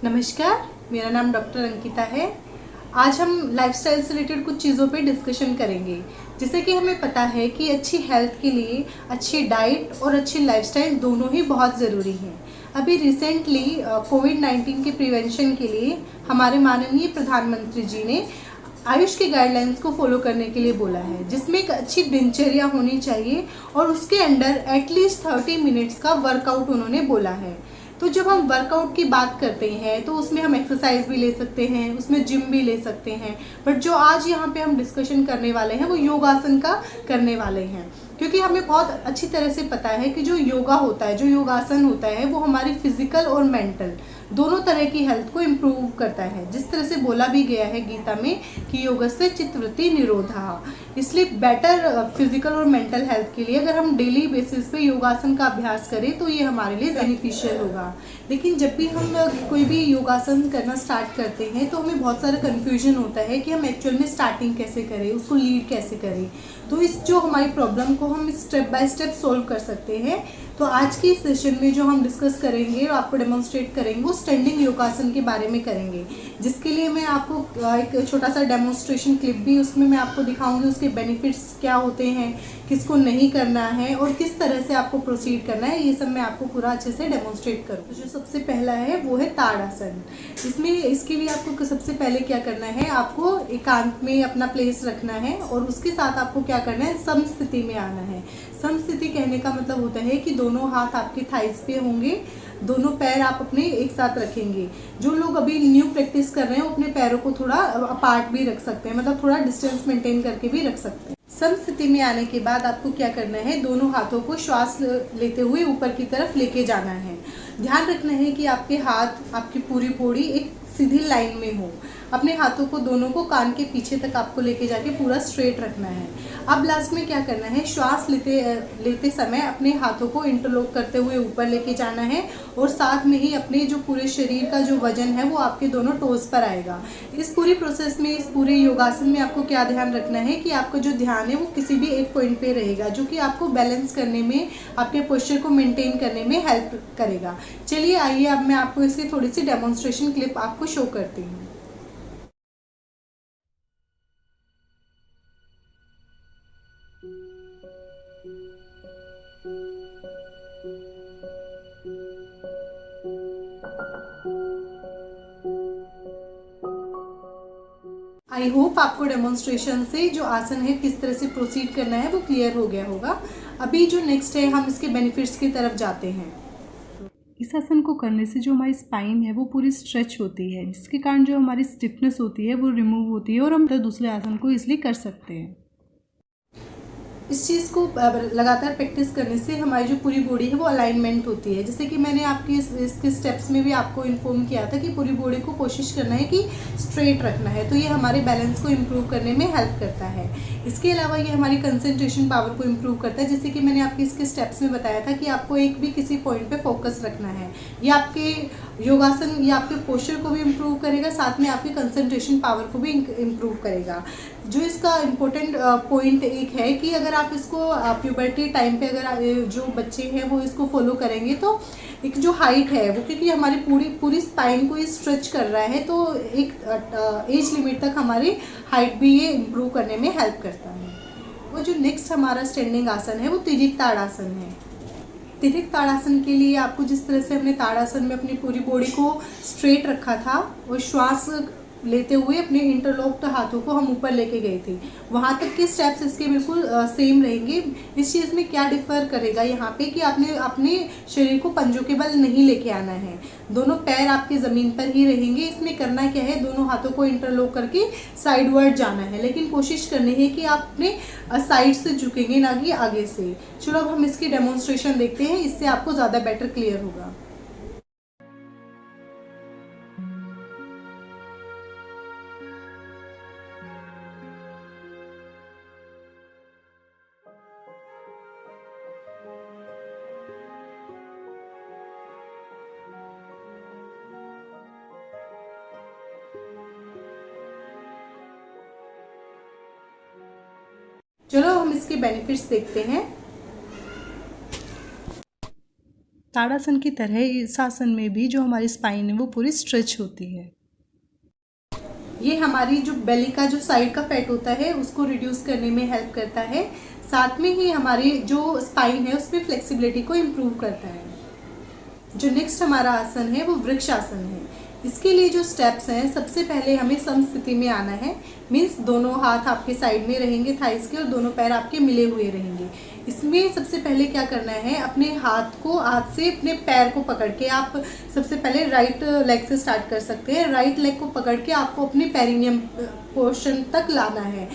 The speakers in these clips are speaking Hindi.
नमस्कार, मेरा नाम डॉक्टर अंकिता है। आज हम लाइफस्टाइल से रिलेटेड कुछ चीज़ों पे डिस्कशन करेंगे। जैसे कि हमें पता है कि अच्छी हेल्थ के लिए अच्छी डाइट और अच्छी लाइफस्टाइल दोनों ही बहुत ज़रूरी हैं। अभी रिसेंटली कोविड-19 के प्रिवेंशन के लिए हमारे माननीय प्रधानमंत्री जी ने आयुष के गाइडलाइंस को फॉलो करने के लिए बोला है, जिसमें एक अच्छी दिनचर्या होनी चाहिए और उसके अंडर एटलीस्ट 30 मिनट्स का वर्कआउट उन्होंने बोला है। तो जब हम वर्कआउट की बात करते हैं तो उसमें हम एक्सरसाइज भी ले सकते हैं, उसमें जिम भी ले सकते हैं, बट जो आज यहाँ पे हम डिस्कशन करने वाले हैं वो योगासन का करने वाले हैं। क्योंकि हमें बहुत अच्छी तरह से पता है कि जो योगा होता है, जो योगासन होता है, वो हमारी फिजिकल और मेंटल दोनों तरह की हेल्थ को इम्प्रूव करता है। जिस तरह से बोला भी गया है गीता में कि योगस्य चित्तवृत्ति निरोधः। इसलिए बेटर फिजिकल और मेंटल हेल्थ के लिए अगर हम डेली बेसिस पे योगासन का अभ्यास करें तो ये हमारे लिए बेनिफिशियल होगा। लेकिन जब भी हम कोई भी योगासन करना स्टार्ट करते हैं तो हमें बहुत सारा कन्फ्यूजन होता है कि हम एक्चुअल में स्टार्टिंग कैसे करें, उसको लीड कैसे करें। तो इस जो हमारी प्रॉब्लम को हम स्टेप बाय स्टेप सोल्व कर सकते हैं। तो आज की सेशन में जो हम डिस्कस करेंगे और आपको डेमोन्स्ट्रेट करेंगे वो स्टैंडिंग योगासन के बारे में करेंगे, जिसके लिए मैं आपको एक छोटा सा डेमोन्स्ट्रेशन क्लिप भी उसमें मैं आपको दिखाऊंगी, उसके बेनिफिट्स क्या होते हैं, किसको नहीं करना है और किस तरह से आपको प्रोसीड करना है, ये सब मैं आपको पूरा अच्छे से डेमोन्स्ट्रेट करूँ। तो जो सबसे पहला है वो है ताड़ासन। इसके लिए आपको सबसे पहले क्या करना है, आपको एकांत में अपना प्लेस रखना है और उसके साथ आपको क्या करना है, समस्थिति में आना है। समस्थिति कहने का मतलब होता है कि दोनों हाथ आपके थाइस पे होंगे, दोनों पैर आप अपने एक साथ रखेंगे। जो लोग अभी न्यू प्रैक्टिस कर रहे हैं वो अपने पैरों को थोड़ा अपार्ट भी रख सकते हैं, मतलब थोड़ा डिस्टेंस मेंटेन करके भी रख सकते हैं। समस्थिति में आने के बाद आपको क्या करना है, दोनों हाथों को श्वास लेते हुए ऊपर की तरफ लेके जाना है। ध्यान रखना है कि आपके हाथ, आपकी पूरी बॉडी एक सीधी लाइन में हो। अपने हाथों को दोनों को कान के पीछे तक आपको लेके जाके पूरा स्ट्रेट रखना है। अब लास्ट में क्या करना है, श्वास लेते समय अपने हाथों को इंटरलॉक करते हुए ऊपर लेके जाना है और साथ में ही अपने जो पूरे शरीर का जो वजन है वो आपके दोनों टोज पर आएगा। इस पूरी प्रोसेस में, इस पूरे योगासन में आपको क्या ध्यान रखना है कि आपका जो ध्यान है वो किसी भी एक पॉइंट पे रहेगा, जो कि आपको बैलेंस करने में, आपके पोस्चर को मेंटेन करने में हेल्प करेगा। चलिए आइए अब मैं आपको इसकी थोड़ी सी डेमोन्स्ट्रेशन क्लिप आपको शो करती हूँ। आई होप आपको डेमोन्स्ट्रेशन से जो आसन है किस तरह से प्रोसीड करना है वो क्लियर हो गया होगा। अभी जो नेक्स्ट है, हम इसके बेनिफिट्स की तरफ जाते हैं। इस आसन को करने से जो हमारी स्पाइन है वो पूरी स्ट्रेच होती है, जिसके कारण जो हमारी स्टिफनेस होती है वो रिमूव होती है और हम दूसरे आसन को इसलिए कर सकते हैं। इस चीज़ को लगातार प्रैक्टिस करने से हमारी जो पूरी बॉडी है वो अलाइनमेंट होती है। जैसे कि मैंने आपकी इसके स्टेप्स में भी आपको इन्फॉर्म किया था कि पूरी बॉडी को कोशिश करना है कि स्ट्रेट रखना है, तो ये हमारे बैलेंस को इम्प्रूव करने में हेल्प करता है। इसके अलावा ये हमारी कंसंट्रेशन पावर को इम्प्रूव करता है। जैसे कि मैंने आपके इसके स्टेप्स में बताया था कि आपको एक भी किसी पॉइंट पे फोकस रखना है। ये आपके योगासन या आपके पोस्चर को भी इम्प्रूव करेगा, साथ में आपकी कंसंट्रेशन पावर को भी इम्प्रूव करेगा। जो इसका इम्पोर्टेंट पॉइंट एक है कि अगर आप इसको प्यूबर्टी टाइम पे अगर जो बच्चे हैं वो इसको फॉलो करेंगे तो एक जो हाइट है वो, क्योंकि हमारी पूरी स्पाइन को ये स्ट्रेच कर रहा है, तो एक एज लिमिट तक हमारी हाइट भी ये इम्प्रूव करने में हेल्प करता है। वो जो नेक्स्ट हमारा स्टैंडिंग आसन है वो तिर्यक ताड़ासन है। तिर्यक ताड़ासन के लिए आपको जिस तरह से हमने ताड़ासन में अपनी पूरी बॉडी को स्ट्रेट रखा था और श्वास लेते हुए अपने इंटरलॉक्ड हाथों को हम ऊपर लेके गए थे, वहाँ तक के स्टेप्स इसके बिल्कुल सेम रहेंगे। इस चीज़ में क्या डिफर करेगा यहाँ पे कि आपने अपने शरीर को पंजों के बल नहीं लेके आना है, दोनों पैर आपके ज़मीन पर ही रहेंगे। इसमें करना क्या है, दोनों हाथों को इंटरलॉक करके साइडवर्ड जाना है, लेकिन कोशिश करनी है कि आप अपने साइड से झुकेंगे, ना कि आगे से। चलो अब हम इसकी डेमोन्स्ट्रेशन देखते हैं, इससे आपको ज़्यादा बेटर क्लियर होगा। चलो हम इसके बेनिफिट्स देखते हैं। ताड़ासन की तरह इस आसन में भी जो हमारी स्पाइन है वो पूरी स्ट्रेच होती है। ये हमारी जो बेली का जो साइड का फैट होता है उसको रिड्यूस करने में हेल्प करता है, साथ में ही हमारी जो स्पाइन है उसमें फ्लेक्सिबिलिटी को इम्प्रूव करता है। जो नेक्स्ट हमारा आसन है वो वृक्ष आसन है। इसके लिए जो स्टेप्स हैं, सबसे पहले हमें समस्थिति में आना है। मीन्स दोनों हाथ आपके साइड में रहेंगे थाइस के और दोनों पैर आपके मिले हुए रहेंगे। इसमें सबसे पहले क्या करना है, अपने हाथ से अपने पैर को पकड़ के आप सबसे पहले राइट लेग से स्टार्ट कर सकते हैं। राइट लेग को पकड़ के आपको अपने पेरिनियम पोर्शन तक लाना है।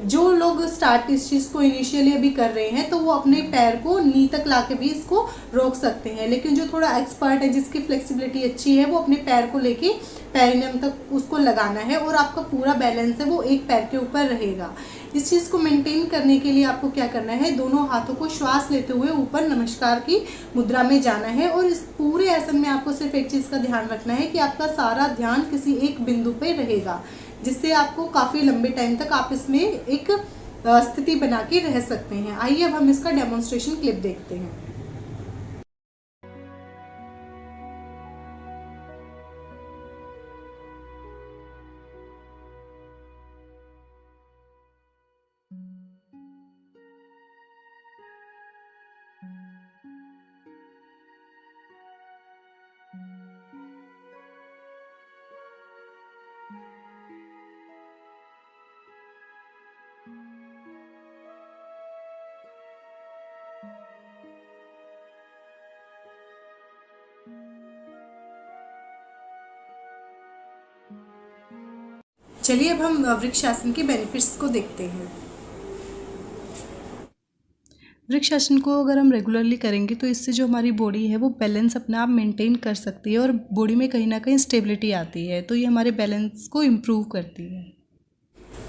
जो लोग स्टार्ट इस चीज़ को इनिशियली अभी कर रहे हैं तो वो अपने पैर को नी तक ला के भी इसको रोक सकते हैं, लेकिन जो थोड़ा एक्सपर्ट है, जिसकी फ्लेक्सिबिलिटी अच्छी है, वो अपने पैर को लेके पेरिनियम तक उसको लगाना है और आपका पूरा बैलेंस है वो एक पैर के ऊपर रहेगा। इस चीज़ को मेंटेन करने के लिए आपको क्या करना है, दोनों हाथों को श्वास लेते हुए ऊपर नमस्कार की मुद्रा में जाना है। और इस पूरे आसन में आपको सिर्फ एक चीज़ का ध्यान रखना है कि आपका सारा ध्यान किसी एक बिंदु पे रहेगा, जिससे आपको काफ़ी लंबे टाइम तक आप इसमें एक स्थिति बना के रह सकते हैं। आइए अब हम इसका डेमोन्स्ट्रेशन क्लिप देखते हैं। चलिए अब हम वृक्ष आसन के बेनिफिट्स को देखते हैं। वृक्ष आसन को अगर हम रेगुलरली करेंगे तो इससे जो हमारी बॉडी है वो बैलेंस अपने आप मेंटेन कर सकती है और बॉडी में कहीं ना कहीं स्टेबिलिटी आती है, तो ये हमारे बैलेंस को इम्प्रूव करती है।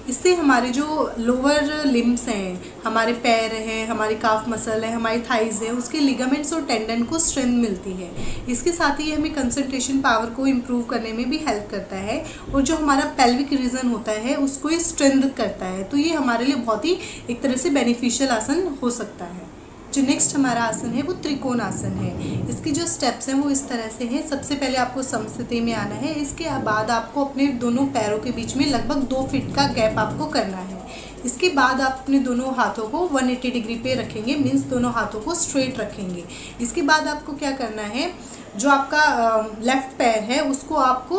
इससे हमारे जो लोअर लिम्स हैं, हमारे पैर हैं, हमारी काफ मसल है, हमारी थाइज है, उसके लिगामेंट्स और टेंडन को स्ट्रेंथ मिलती है। इसके साथ ही हमें कंसंट्रेशन पावर को इम्प्रूव करने में भी हेल्प करता है और जो हमारा पेल्विक रीजन होता है उसको ये स्ट्रेंथ करता है। तो ये हमारे लिए बहुत ही एक तरह से बेनिफिशियल आसन हो सकता है। जो नेक्स्ट हमारा आसन है वो त्रिकोण आसन है। इसके जो स्टेप्स हैं वो इस तरह से हैं। सबसे पहले आपको समस्थिति में आना है। इसके बाद आपको अपने दोनों पैरों के बीच में लगभग 2 फीट का गैप आपको करना है। इसके बाद आप अपने दोनों हाथों को 180 डिग्री पे रखेंगे, मीन्स दोनों हाथों को स्ट्रेट रखेंगे। इसके बाद आपको क्या करना है, जो आपका लेफ्ट पैर है उसको आपको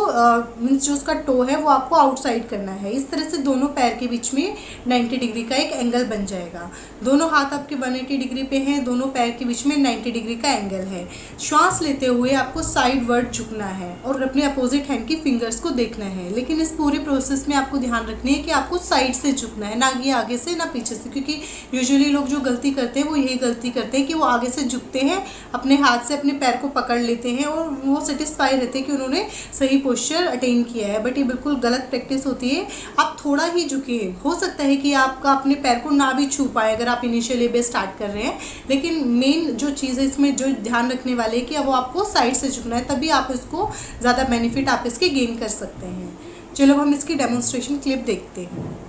मीन्स जो उसका टो है वो आपको आउटसाइड करना है। इस तरह से दोनों पैर के बीच में 90 डिग्री का एक एंगल बन जाएगा। दोनों हाथ आपके 180 डिग्री पे हैं, दोनों पैर के बीच में 90 डिग्री का एंगल है। श्वास लेते हुए आपको साइड वर्ड झुकना है और अपने अपोजिट हैंड की फिंगर्स को देखना है, लेकिन इस पूरे प्रोसेस में आपको ध्यान रखनी है कि आपको साइड से झुकना है, ना कि आगे से ना पीछे से। क्योंकि यूजुअली लोग जो गलती करते हैं वो यही गलती करते हैं कि वो आगे से झुकते हैं, अपने हाथ से अपने पैर को पकड़ लेते हैं और वो सेटिस्फाई रहते हैं कि उन्होंने सही पोस्चर अटेन किया है, बट ये बिल्कुल गलत प्रैक्टिस होती है। आप थोड़ा ही झुकिए, हो सकता है कि आपका अपने पैर को ना भी छू पाए अगर आप इनिशियली बेस स्टार्ट कर रहे हैं, लेकिन मेन जो चीज़ है इसमें जो ध्यान रखने वाले है कि वो आपको साइड से झुकना है, तभी आप इसको ज़्यादा बेनिफिट आप इसके गेन कर सकते हैं। चलो हम इसकी डेमोन्स्ट्रेशन क्लिप देखते हैं।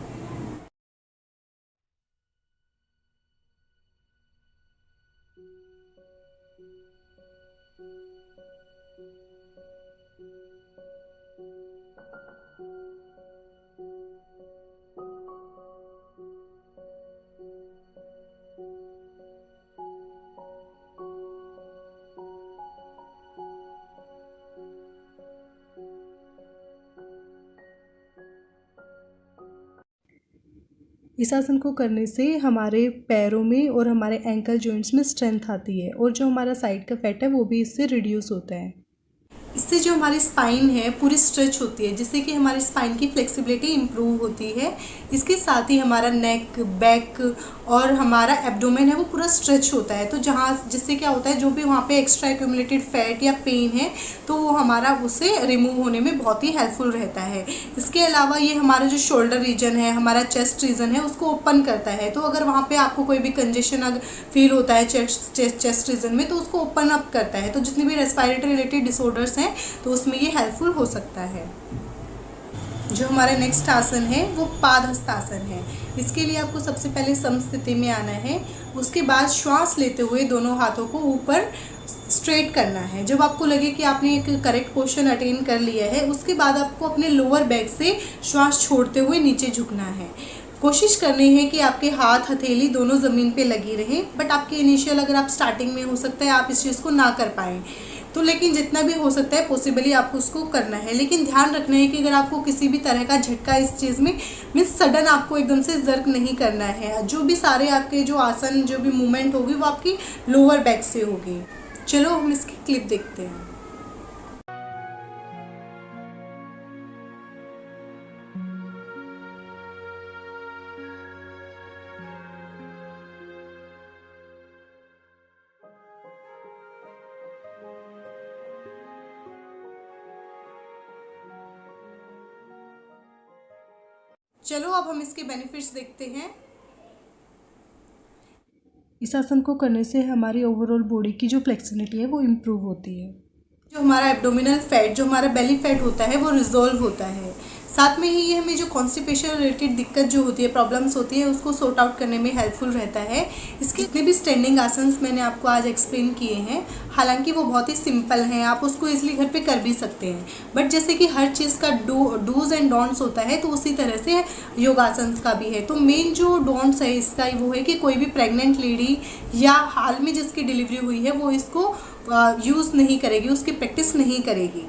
इस आसन को करने से हमारे पैरों में और हमारे एंकल जॉइंट्स में स्ट्रेंथ आती है और जो हमारा साइड का फैट है वो भी इससे रिड्यूस होता है। इससे जो हमारी स्पाइन है पूरी स्ट्रेच होती है, जिससे कि हमारी स्पाइन की फ्लेक्सिबिलिटी इम्प्रूव होती है। इसके साथ ही हमारा नेक, बैक और हमारा एब्डोमेन है वो पूरा स्ट्रेच होता है, तो जिससे क्या होता है, जो भी वहाँ पे एक्स्ट्रा एक्यूमुलेटेड फैट या पेन है तो वो हमारा उससे रिमूव होने में बहुत ही हेल्पफुल रहता है। इसके अलावा ये हमारा जो शोल्डर रीजन है, हमारा चेस्ट रीजन है, उसको ओपन करता है। तो अगर वहाँ पे आपको कोई भी कंजेशन अगर फील होता है चेस्ट रीजन में तो उसको ओपन अप करता है। तो जितनी भी रेस्पिरेटरी रिलेटेड डिसऑर्डर्स हैं तो उसमें ये हेल्पफुल हो सकता है। जो हमारा नेक्स्ट आसन है वो पादहस्त आसन है। इसके लिए आपको सबसे पहले समस्थिति में आना है। उसके बाद श्वास लेते हुए दोनों हाथों को ऊपर स्ट्रेट करना है। जब आपको लगे कि आपने एक करेक्ट पोस्चर अटेन कर लिया है, उसके बाद आपको अपने लोअर बैक से श्वास छोड़ते हुए नीचे झुकना है। कोशिश करनी है कि आपके हाथ हथेली दोनों ज़मीन पे लगी रहे, बट आपके इनिशियल अगर आप स्टार्टिंग में हो सकता है आप इस चीज़ को ना कर पाएँ, तो लेकिन जितना भी हो सकता है पॉसिबली आपको उसको करना है। लेकिन ध्यान रखना है कि अगर आपको किसी भी तरह का झटका इस चीज़ में मीन्स सडन आपको एकदम से जर्क नहीं करना है। जो भी सारे आपके जो आसन जो भी मूवमेंट होगी वो आपकी लोअर बैक से होगी। चलो हम इसकी क्लिप देखते हैं। चलो अब हम इसके बेनिफिट्स देखते हैं। इस आसन को करने से हमारी ओवरऑल बॉडी की जो फ्लेक्सिबिलिटी है वो इम्प्रूव होती है। जो हमारा एब्डोमिनल फैट, जो हमारा बेली फैट होता है वो रिजॉल्व होता है। साथ में ही ये हमें जो कॉन्स्टिपेशन रिलेटेड दिक्कत जो होती है, प्रॉब्लम्स होती है, उसको सॉर्ट आउट करने में हेल्पफुल रहता है। इसके जितने भी स्टैंडिंग आसन्स मैंने आपको आज एक्सप्लेन किए हैं, हालांकि वो बहुत ही सिंपल हैं, आप उसको इजीली घर पे कर भी सकते हैं। बट जैसे कि हर चीज़ का डूज एंड डोंट्स होता है, तो उसी तरह से योगासन्स का भी है। तो मेन जो डोंट्स है इसका वो है कि कोई भी प्रेग्नेंट लेडी या हाल में जिसकी डिलीवरी हुई है वो इसको यूज़ नहीं करेगी, उसकी प्रैक्टिस नहीं करेगी।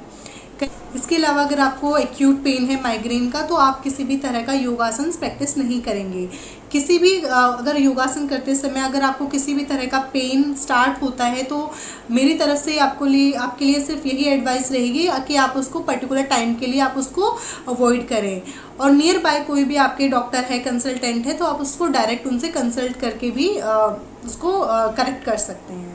इसके अलावा अगर आपको एक्यूट पेन है माइग्रेन का, तो आप किसी भी तरह का योगासन प्रैक्टिस नहीं करेंगे। किसी भी अगर योगासन करते समय अगर आपको किसी भी तरह का पेन स्टार्ट होता है, तो मेरी तरफ से आपके लिए सिर्फ यही एडवाइस रहेगी कि आप उसको पर्टिकुलर टाइम के लिए आप उसको अवॉइड करें। और नियर बाय कोई भी आपके डॉक्टर है, कंसल्टेंट है, तो आप उसको डायरेक्ट उनसे कंसल्ट करके भी उसको करेक्ट कर सकते हैं।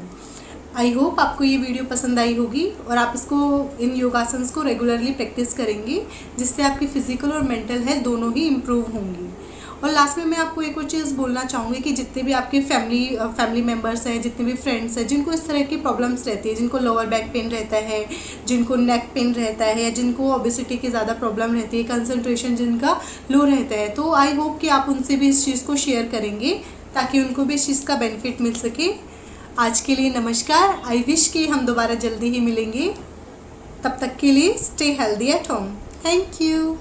आई होप आपको ये वीडियो पसंद आई होगी और आप इसको इन योगासन्स को रेगुलरली प्रैक्टिस करेंगे, जिससे आपकी फिजिकल और मेंटल हेल्थ दोनों ही इम्प्रूव होंगी। और लास्ट में मैं आपको एक और चीज़ बोलना चाहूँगी कि जितने भी आपके फैमिली मेम्बर्स हैं, जितने भी फ्रेंड्स हैं, जिनको इस तरह की प्रॉब्लम्स रहती है, जिनको लोअर बैक पेन रहता है, जिनको नेक पेन रहता है, या जिनको ओबेसिटी की ज़्यादा प्रॉब्लम रहती है, कंसंट्रेशन जिनका लो रहता है, तो आई होप कि आप उनसे भी इस चीज़ को शेयर करेंगे ताकि उनको भी इस चीज़ का बेनिफिट मिल सके। आज के लिए नमस्कार। आई विश कि हम दोबारा जल्दी ही मिलेंगे। तब तक के लिए stay healthy at home. Thank you.